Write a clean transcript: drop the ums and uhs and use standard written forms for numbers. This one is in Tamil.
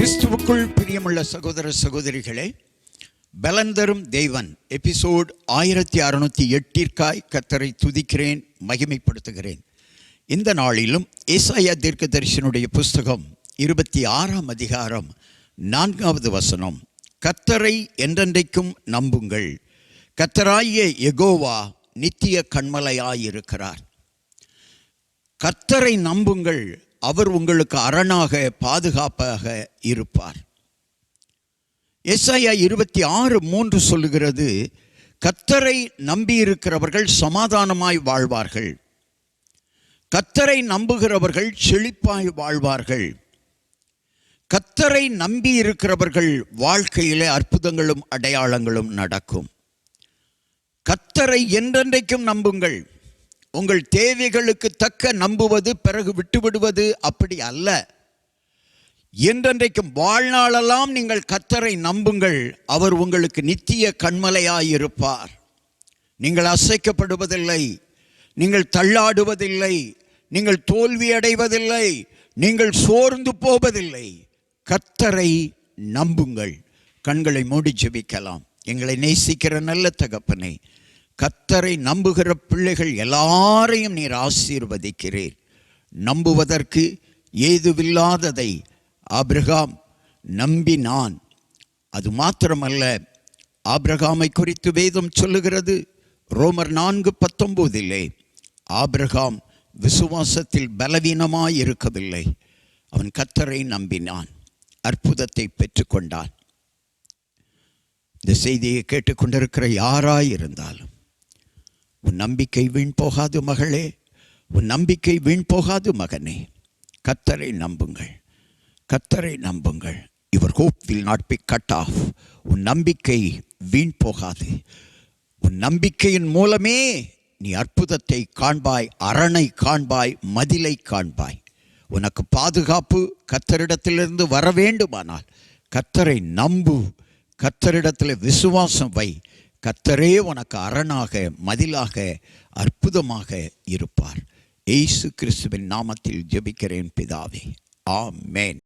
கிறிஸ்துவுக்குள் பிரியமுள்ள சகோதர சகோதரிகளே, பலன் தரும் தேவன் எபிசோட் 1608 கர்த்தரை துதிக்கிறேன், மகிமைப்படுத்துகிறேன். இந்த நாளிலும் ஏசாயா தீர்க்கதரிசியினுடைய புஸ்தகம் 26ஆம் அதிகாரம் 4வது வசனம், கர்த்தரை என்றென்றைக்கும் நம்புங்கள், கர்த்தராகிய யெகோவா நித்திய கன்மலையாயிருக்கிறார். கர்த்தரை நம்புங்கள், அவர் உங்களுக்கு அரணாக பாதுகாப்பாக இருப்பார். ஏசாயா 26:3 சொல்லுகிறது, கர்த்தரை நம்பியிருக்கிறவர்கள் சமாதானமாய் வாழ்வார்கள், கர்த்தரை நம்புகிறவர்கள் செழிப்பாய் வாழ்வார்கள். கர்த்தரை நம்பியிருக்கிறவர்கள் வாழ்க்கையிலே அற்புதங்களும் அடையாளங்களும் நடக்கும். கர்த்தரை என்றென்றைக்கும் நம்புங்கள். உங்கள் தேவைகளுக்கு தக்க நம்புவது பிறகு விட்டுவிடுவது அப்படி அல்ல. என்றென்றைக்கும் வாழ்நாளெல்லாம் நீங்கள் கர்த்தரை நம்புங்கள், அவர் உங்களுக்கு நித்திய கன்மலையாயிருப்பார். நீங்கள் அசைக்கப்படுவதில்லை, நீங்கள் தள்ளாடுவதில்லை, நீங்கள் தோல்வி அடைவதில்லை, நீங்கள் சோர்ந்து போவதில்லை. கர்த்தரை நம்புங்கள். கண்களை மூடி ஜெபிக்கலாம். எங்களை நேசிக்கிற நல்ல தகப்பனே, கர்த்தரை நம்புகிற பிள்ளைகள் எல்லாரையும் நீர் ஆசீர்வதிக்கிறீர். நம்புவதற்கு ஏதுவில்லாததை ஆபிரகாம் நம்பினான். அது மாத்திரமல்ல, ஆபிரகாமை குறித்து வேதம் சொல்லுகிறது, ரோமர் 4:19, ஆபிரகாம் விசுவாசத்தில் பலவீனமாய் இருக்கவில்லை, அவன் கர்த்தரை நம்பினான், அற்புதத்தை பெற்றுக்கொண்டான். இந்த செய்தியை கேட்டுக்கொண்டிருக்கிற யாராயிருந்தாலும், உன் நம்பிக்கை வீண் போகாது மகளே, உன் நம்பிக்கை வீண் போகாது மகனே. கர்த்தரை நம்புங்கள், கர்த்தரை நம்புங்கள். Your hope will not be cut off. உன் நம்பிக்கை வீண் போகாது. உன் நம்பிக்கையின் மூலமே நீ அற்புதத்தை காண்பாய், அரணை காண்பாய், மதிலை காண்பாய். உனக்கு பாதுகாப்பு கர்த்தரிடத்திலிருந்து வர வேண்டுமானால் கர்த்தரை நம்பு, கர்த்தரிடத்தில் விசுவாசம் வை. கர்த்தரே உனக்கு அரணாக, மதிலாக, அற்புதமாக இருப்பார். இயேசு கிறிஸ்துவின் நாமத்தில் ஜெபிக்கிறேன் பிதாவே, ஆமென்.